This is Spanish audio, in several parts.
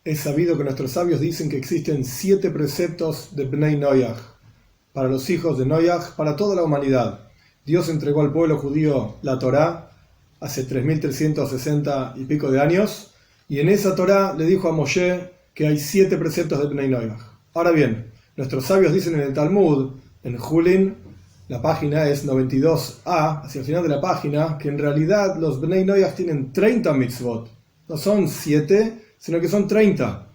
Es sabido que nuestros sabios dicen que existen 7 preceptos de Bnei Noach, para los hijos de Noach, para toda la humanidad. Dios entregó al pueblo judío la Torá hace 3360 y pico de años, y en esa Torá le dijo a Moshe que hay 7 preceptos de Bnei Noach. Ahora bien, nuestros sabios dicen en el Talmud, en Julin, la página es 92a, hacia el final de la página, que en realidad los Bnei Noach tienen 30 mitzvot. No son 7, sino que son 30.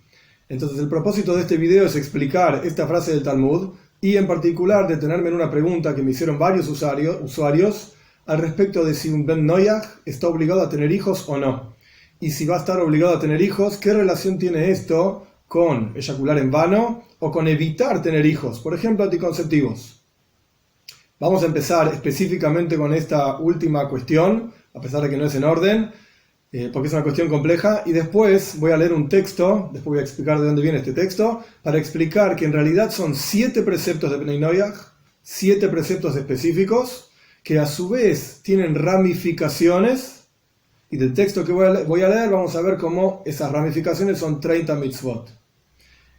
Entonces el propósito de este video es explicar esta frase del Talmud y en particular detenerme en una pregunta que me hicieron varios usuarios al respecto de si un Ben Noach está obligado a tener hijos o no. Y si va a estar obligado a tener hijos, ¿qué relación tiene esto con eyacular en vano o con evitar tener hijos, por ejemplo anticonceptivos? Vamos a empezar específicamente con esta última cuestión, a pesar de que no es en orden, porque es una cuestión compleja, y después voy a leer un texto, después voy a explicar de dónde viene este texto, para explicar que en realidad son 7 preceptos de Bnei Noach, 7 preceptos específicos, que a su vez tienen ramificaciones, y del texto que voy a leer vamos a ver cómo esas ramificaciones son 30 mitzvot.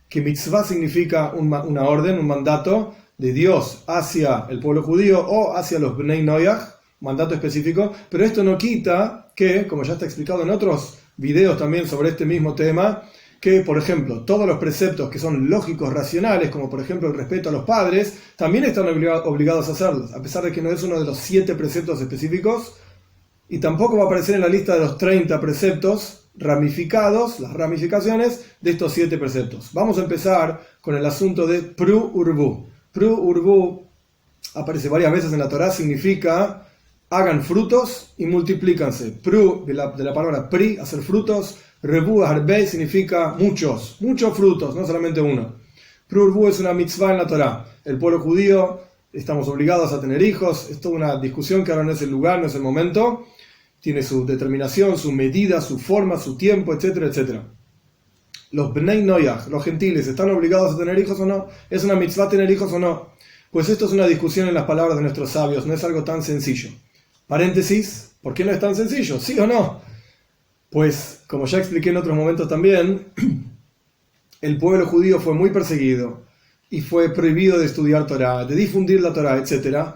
Que mitzvah significa una orden, un mandato de Dios hacia el pueblo judío o hacia los Bnei Noach, mandato específico, pero esto no quita que, como ya está explicado en otros videos también sobre este mismo tema, que, por ejemplo, todos los preceptos que son lógicos, racionales, como por ejemplo el respeto a los padres, también están obligados a hacerlos, a pesar de que no es uno de los 7 preceptos específicos, y tampoco va a aparecer en la lista de los 30 preceptos ramificados, las ramificaciones de estos 7 preceptos. Vamos a empezar con el asunto de Pru Urbu. Pru Urbu aparece varias veces en la Torá, significa hagan frutos y multiplícanse. Pru, de la palabra pri, hacer frutos. Rebu, harbe, significa muchos frutos, no solamente uno. Pru Urbu es una mitzvah en la Torá. El pueblo judío, estamos obligados a tener hijos. Es toda una discusión que ahora no es el lugar, no es el momento. Tiene su determinación, su medida, su forma, su tiempo, etcétera, etcétera. Los Bnei Noach, los gentiles, ¿están obligados a tener hijos o no? ¿Es una mitzvah tener hijos o no? Pues esto es una discusión en las palabras de nuestros sabios, no es algo tan sencillo. Paréntesis, ¿por qué no es tan sencillo? ¿Sí o no? Pues, como ya expliqué en otros momentos también, el pueblo judío fue muy perseguido y fue prohibido de estudiar Torá, de difundir la Torá, etc.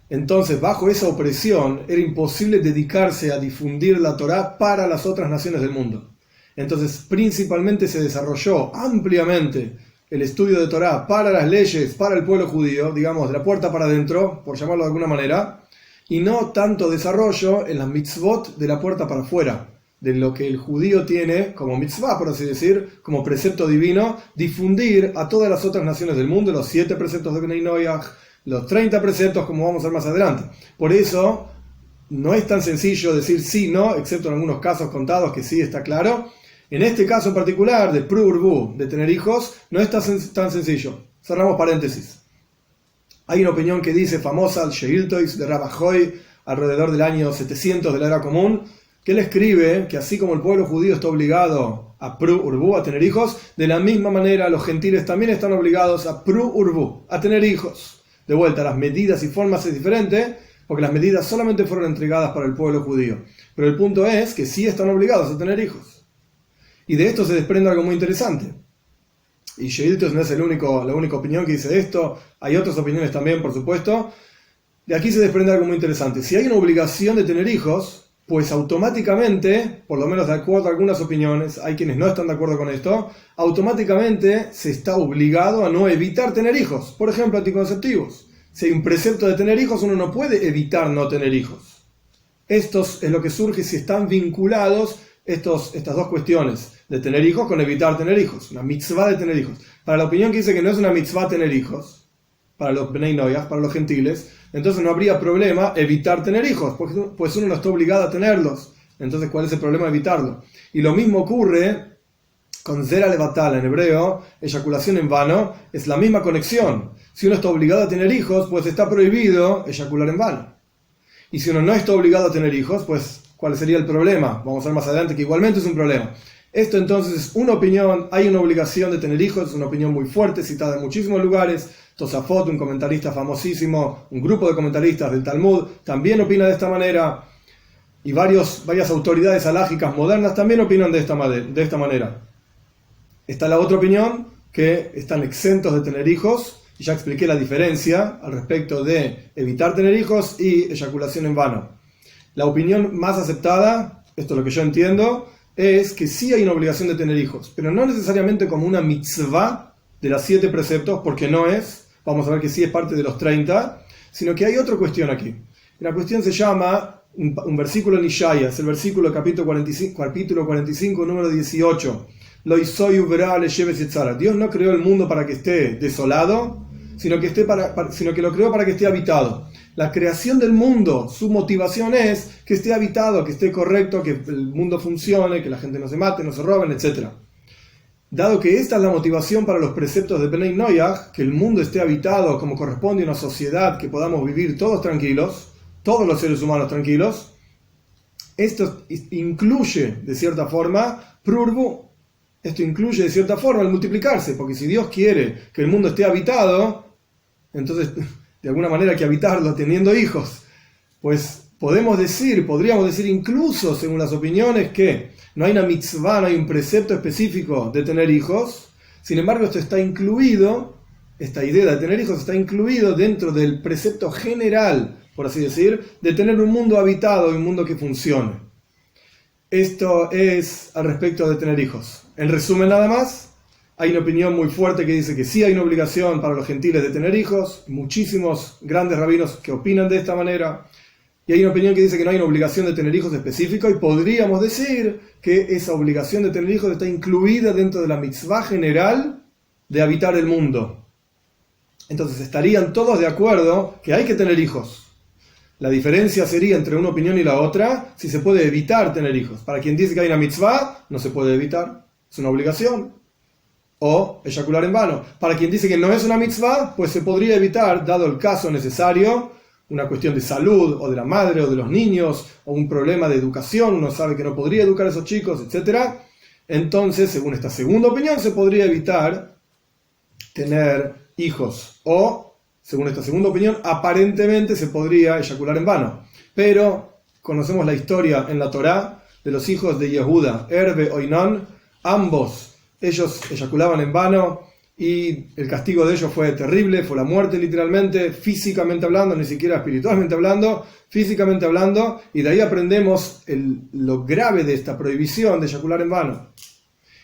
Entonces, bajo esa opresión, era imposible dedicarse a difundir la Torá para las otras naciones del mundo. Entonces, principalmente se desarrolló ampliamente el estudio de Torá para las leyes, para el pueblo judío, digamos, de la puerta para adentro, por llamarlo de alguna manera, y no tanto desarrollo en las mitzvot de la puerta para afuera, de lo que el judío tiene como mitzvah, por así decir, como precepto divino, difundir a todas las otras naciones del mundo, los 7 preceptos de Bnei Noach, los 30 preceptos, como vamos a ver más adelante. Por eso, no es tan sencillo decir sí, no, excepto en algunos casos contados que sí está claro. En este caso en particular, de Pru Urbu, de tener hijos, no es tan sencillo. Cerramos paréntesis. Hay una opinión que dice famosa, el Sheiltois de Rabbi Hoy, alrededor del año 700 de la era común, que él escribe que así como el pueblo judío está obligado a Pru Urbu, a tener hijos, de la misma manera los gentiles también están obligados a Pru Urbu, a tener hijos. De vuelta, las medidas y formas es diferente, porque las medidas solamente fueron entregadas para el pueblo judío. Pero el punto es que sí están obligados a tener hijos. Y de esto se desprende algo muy interesante. Y Sheiltos no es la única opinión que dice esto, hay otras opiniones también, por supuesto. De aquí se desprende algo muy interesante. Si hay una obligación de tener hijos, pues automáticamente, por lo menos de acuerdo a algunas opiniones, hay quienes no están de acuerdo con esto, automáticamente se está obligado a no evitar tener hijos. Por ejemplo, anticonceptivos. Si hay un precepto de tener hijos, uno no puede evitar no tener hijos. Esto es lo que surge si están vinculados estas dos cuestiones, de tener hijos con evitar tener hijos, una mitzvah de tener hijos. Para la opinión que dice que no es una mitzvah tener hijos, para los Bnei Noach, para los gentiles, entonces no habría problema evitar tener hijos, pues uno no está obligado a tenerlos. Entonces, ¿cuál es el problema de evitarlo? Y lo mismo ocurre con Zera Levatal en hebreo, eyaculación en vano, es la misma conexión. Si uno está obligado a tener hijos, pues está prohibido eyacular en vano. Y si uno no está obligado a tener hijos, pues ¿cuál sería el problema? Vamos a ver más adelante que igualmente es un problema. Esto entonces es una opinión, hay una obligación de tener hijos, es una opinión muy fuerte, citada en muchísimos lugares. Tosafot, un comentarista famosísimo, un grupo de comentaristas del Talmud, también opina de esta manera. Y varias autoridades halágicas modernas también opinan de esta manera. Está la otra opinión, que están exentos de tener hijos, y ya expliqué la diferencia al respecto de evitar tener hijos y eyaculación en vano. La opinión más aceptada, esto es lo que yo entiendo, es que sí hay una obligación de tener hijos, pero no necesariamente como una mitzvah de las 7 preceptos, porque no es, vamos a ver que sí es parte de los 30, sino que hay otra cuestión aquí. La cuestión se llama, un versículo en Ishaya, es el versículo capítulo 45, número 18. Dios no creó el mundo para que esté desolado, sino que lo creó para que esté habitado. La creación del mundo, su motivación es que esté habitado, que esté correcto, que el mundo funcione, que la gente no se mate, no se roben, etc. Dado que esta es la motivación para los preceptos de Bnei Noyaj, que el mundo esté habitado como corresponde a una sociedad, que podamos vivir todos tranquilos, todos los seres humanos tranquilos, esto incluye de cierta forma prurbu. Esto incluye de cierta forma el multiplicarse, porque si Dios quiere que el mundo esté habitado, entonces de alguna manera hay que habitarlo teniendo hijos. Pues podríamos decir incluso según las opiniones que no hay una mitzvah, no hay un precepto específico de tener hijos. Sin embargo, esto está incluido, esta idea de tener hijos está incluido dentro del precepto general, por así decir, de tener un mundo habitado y un mundo que funcione. Esto es al respecto de tener hijos. En resumen, nada más, hay una opinión muy fuerte que dice que sí hay una obligación para los gentiles de tener hijos, muchísimos grandes rabinos que opinan de esta manera, y hay una opinión que dice que no hay una obligación de tener hijos específica, y podríamos decir que esa obligación de tener hijos está incluida dentro de la mitzvah general de habitar el mundo. Entonces estarían todos de acuerdo que hay que tener hijos. La diferencia sería entre una opinión y la otra si se puede evitar tener hijos. Para quien dice que hay una mitzvah, no se puede evitar, es una obligación. O eyacular en vano. Para quien dice que no es una mitzvah, pues se podría evitar, dado el caso necesario, una cuestión de salud, o de la madre, o de los niños, o un problema de educación, uno sabe que no podría educar a esos chicos, etc. Entonces, según esta segunda opinión, se podría evitar tener hijos. O según esta segunda opinión, aparentemente se podría eyacular en vano. Pero conocemos la historia en la Torá de los hijos de Yehuda, Erbe o Inon. Ambos, ellos eyaculaban en vano y el castigo de ellos fue terrible, fue la muerte literalmente, físicamente hablando, ni siquiera espiritualmente hablando, físicamente hablando. Y de ahí aprendemos lo grave de esta prohibición de eyacular en vano.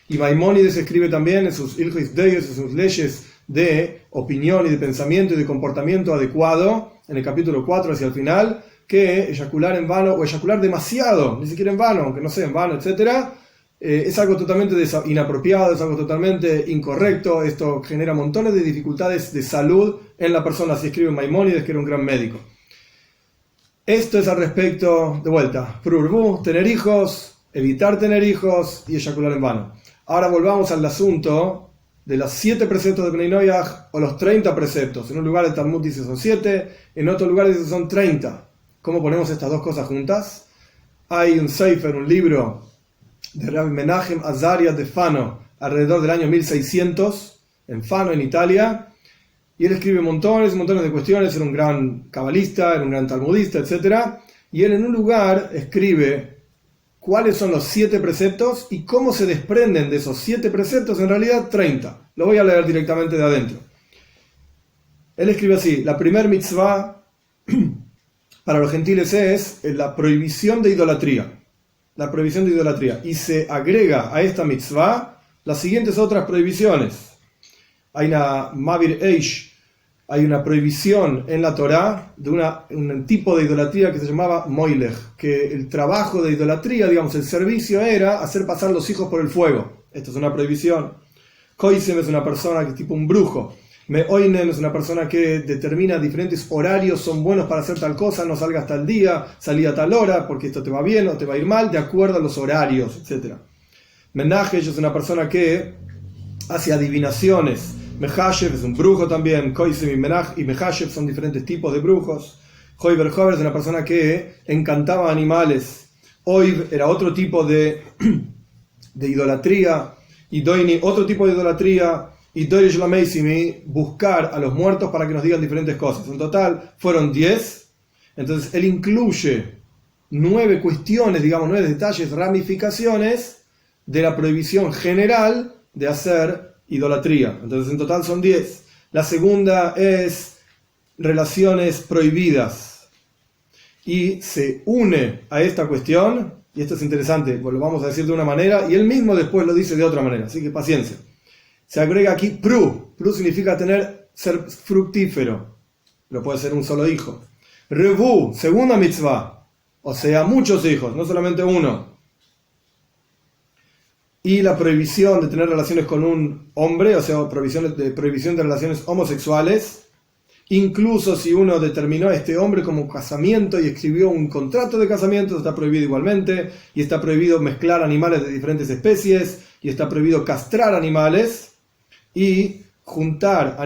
Y Maimónides escribe también en sus Ilhos Deis, en sus leyes de opinión y de pensamiento y de comportamiento adecuado, en el capítulo 4 hacia el final, que eyacular en vano o eyacular demasiado, ni siquiera en vano, aunque no sea en vano, etc., es algo totalmente inapropiado, es algo totalmente incorrecto. Esto genera montones de dificultades de salud en la persona. Así escribe Maimónides, que era un gran médico. Esto es al respecto, de vuelta, prurbu, tener hijos, evitar tener hijos y eyacular en vano. Ahora volvamos al asunto de los 7 preceptos de Bnei Noyaj, o los 30 preceptos. En un lugar el Talmud dice son 7, en otro lugar dice son 30. ¿Cómo ponemos estas dos cosas juntas? Hay un sefer, un libro de Rabbi Menachem Azaria de Fano, alrededor del año 1600, en Fano, en Italia, y él escribe montones y montones de cuestiones. Era un gran cabalista, era un gran talmudista, etc. Y él en un lugar escribe cuáles son los 7 preceptos y cómo se desprenden de esos 7 preceptos, en realidad 30. Lo voy a leer directamente de adentro. Él escribe así: la primer mitzvah para los gentiles es la prohibición de idolatría. La prohibición de idolatría. Y se agrega a esta mitzvah las siguientes otras prohibiciones. Hay una Mavir Eish, hay una prohibición en la Torá de un tipo de idolatría que se llamaba Moilech, que el trabajo de idolatría, digamos, el servicio era hacer pasar los hijos por el fuego. Esto es una prohibición. Koisem es una persona que es tipo un brujo. Meoinen es una persona que determina diferentes horarios, son buenos para hacer tal cosa, no salgas tal día, salí a tal hora, porque esto te va bien o te va a ir mal, de acuerdo a los horarios, etc. Menajesh es una persona que hace adivinaciones. Mehashev es un brujo también. Koisem y Mehashev son diferentes tipos de brujos. Hoiber Hover es una persona que encantaba animales. Oiv era otro tipo de idolatría. Y Doini, otro tipo de idolatría. Y Doirish Lameisimi, buscar a los muertos para que nos digan diferentes cosas. En total fueron 10. Entonces él incluye 9 cuestiones, digamos, 9 detalles, ramificaciones de la prohibición general de hacer idolatría. Entonces en total son 10. La segunda es relaciones prohibidas. Y se une a esta cuestión, y esto es interesante, pues lo vamos a decir de una manera, y él mismo después lo dice de otra manera, así que paciencia. Se agrega aquí pru. Pru significa ser fructífero, pero puede ser un solo hijo. Revu, segunda mitzvah, o sea, muchos hijos, no solamente uno. Y la prohibición de tener relaciones con un hombre, o sea, prohibición de relaciones homosexuales, incluso si uno determinó a este hombre como casamiento y escribió un contrato de casamiento, está prohibido igualmente, y está prohibido mezclar animales de diferentes especies, y está prohibido castrar animales, y juntar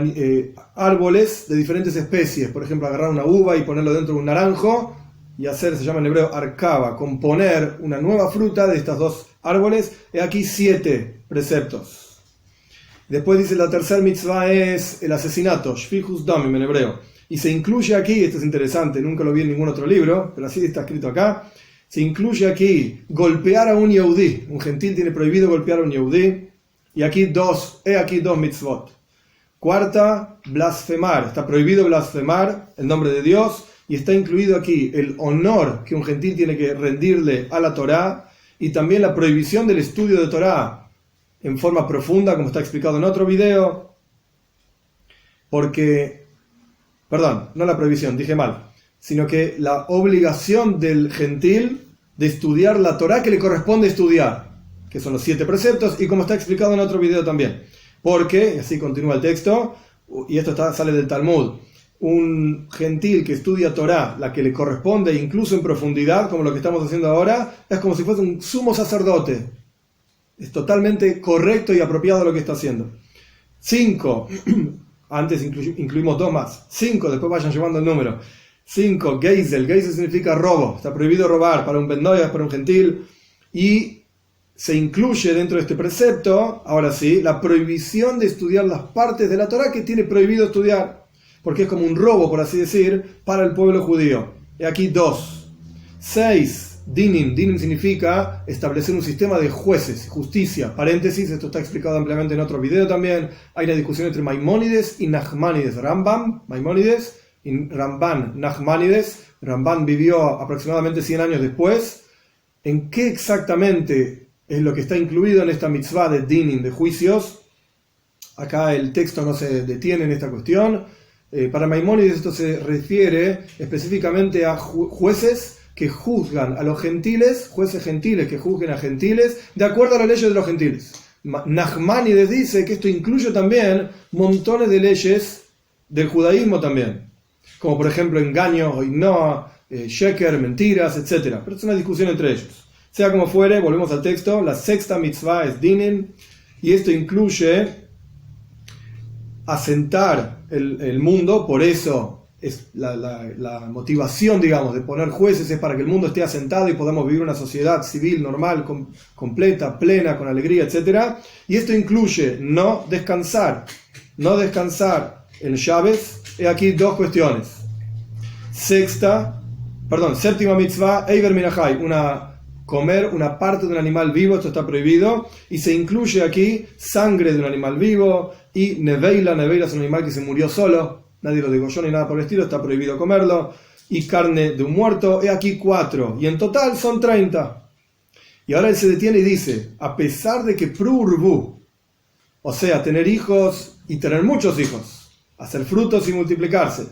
árboles de diferentes especies, por ejemplo, agarrar una uva y ponerlo dentro de un naranjo, y hacer, se llama en hebreo arkava, componer una nueva fruta de estos dos árboles. He aquí 7 preceptos. Después dice la tercera mitzvah es el asesinato, shfichus damim en hebreo. Y se incluye aquí, esto es interesante, nunca lo vi en ningún otro libro, pero así está escrito acá, se incluye aquí golpear a un yehudí. Un gentil tiene prohibido golpear a un yehudí. Y aquí dos mitzvot. Cuarta, blasfemar. Está prohibido blasfemar el nombre de Dios. Y está incluido aquí el honor que un gentil tiene que rendirle a la Torá. Y también la prohibición del estudio de Torá en forma profunda, como está explicado en otro video, porque, perdón, no la prohibición, dije mal, sino que la obligación del gentil de estudiar la Torá que le corresponde estudiar, que son los 7 preceptos, y como está explicado en otro video también, porque, y así continúa el texto, y esto sale del Talmud, un gentil que estudia Torá, la que le corresponde incluso en profundidad, como lo que estamos haciendo ahora, es como si fuese un sumo sacerdote. Es totalmente correcto y apropiado lo que está haciendo. 5, antes incluimos 2 más. 5, después vayan llevando el número. 5, geisel. Geisel significa robo. Está prohibido robar para un ben noyaj, para un gentil. Y se incluye dentro de este precepto, ahora sí, la prohibición de estudiar las partes de la Torá que tiene prohibido estudiar. Porque es como un robo, por así decir, para el pueblo judío. Y aquí 2. 6. Dinim. Dinim significa establecer un sistema de jueces, justicia. Paréntesis, esto está explicado ampliamente en otro video también. Hay una discusión entre Maimónides y Nachmanides. Rambam, Maimónides, y Ramban, Nachmanides. Ramban vivió aproximadamente 100 años después. ¿En qué exactamente es lo que está incluido en esta mitzvah de Dinim, de juicios? Acá el texto no se detiene en esta cuestión. Para Maimónides esto se refiere específicamente a jueces que juzgan a los gentiles, jueces gentiles que juzguen a gentiles, de acuerdo a las leyes de los gentiles. Nachmanides dice que esto incluye también montones de leyes del judaísmo también, como por ejemplo engaño, no, sheker, mentiras, etc. Pero es una discusión entre ellos. Sea como fuere, volvemos al texto, la sexta mitzvah es dinim, y esto incluye asentar el mundo, por eso es la motivación, digamos, de poner jueces es para que el mundo esté asentado y podamos vivir una sociedad civil normal, completa, plena, con alegría, etc. Y esto incluye no descansar en Shabbat. He aquí 2 cuestiones. Séptima mitzvah, Eiver Minahai, comer una parte de un animal vivo, esto está prohibido, y se incluye aquí sangre de un animal vivo, y neveila es un animal que se murió solo, nadie lo degolló ni nada por el estilo, está prohibido comerlo, y carne de un muerto. He aquí 4, y en total son 30. Y ahora él se detiene y dice, a pesar de que prurbu, o sea, tener hijos y tener muchos hijos, hacer frutos y multiplicarse,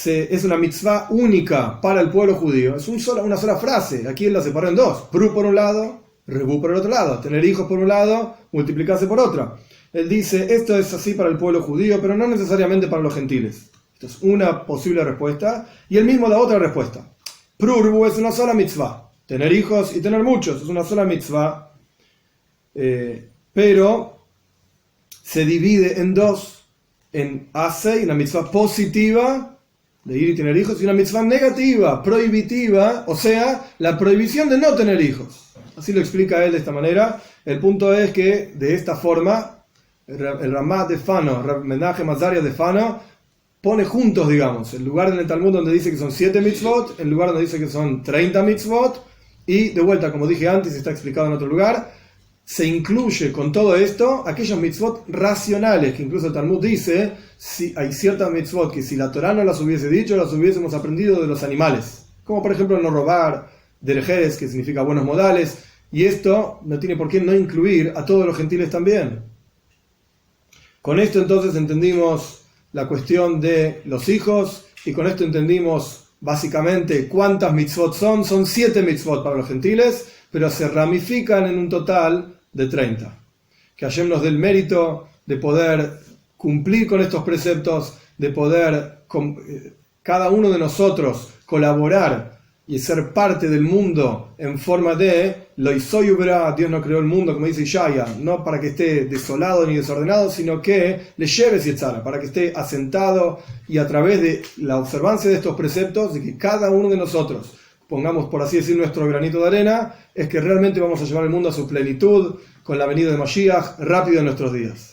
es una mitzvah única para el pueblo judío, es una sola frase. Aquí él la separó en 2, pru por un lado, rebu por el otro lado, tener hijos por un lado, multiplicarse por otro. Él dice, esto es así para el pueblo judío, pero no necesariamente para los gentiles. Esto es una posible respuesta, y él mismo da otra respuesta. Prurbu es una sola mitzvah, tener hijos y tener muchos es una sola mitzvah, pero se divide en 2, en Asei, una mitzvah positiva, de ir y tener hijos, y una mitzvah negativa, prohibitiva, o sea, la prohibición de no tener hijos. Así lo explica él de esta manera. El punto es que, de esta forma, el Ramá de Fano, Menachem Azaria de Fano, pone juntos, digamos, el lugar en el Talmud donde dice que son 7 mitzvot, el lugar donde dice que son 30 mitzvot, y de vuelta, como dije antes, está explicado en otro lugar, se incluye con todo esto aquellos mitzvot racionales, que incluso el Talmud dice, si hay ciertas mitzvot que si la Torá no las hubiese dicho, las hubiésemos aprendido de los animales, como por ejemplo no robar, derejeres, que significa buenos modales, y esto no tiene por qué no incluir a todos los gentiles también. Con esto entonces entendimos la cuestión de los hijos, y con esto entendimos básicamente cuántas mitzvot son 7 mitzvot para los gentiles, pero se ramifican en un total de 30. Que Hashem nos dé el mérito de poder cumplir con estos preceptos, de poder cada uno de nosotros colaborar y ser parte del mundo en forma de lo Isoyubra. Dios no creó el mundo, como dice Ishaya, no para que esté desolado ni desordenado, sino que le lleve Yetzara, para que esté asentado, y a través de la observancia de estos preceptos, de que cada uno de nosotros pongamos, por así decir, nuestro granito de arena, es que realmente vamos a llevar el mundo a su plenitud con la venida de Mashiach rápido en nuestros días.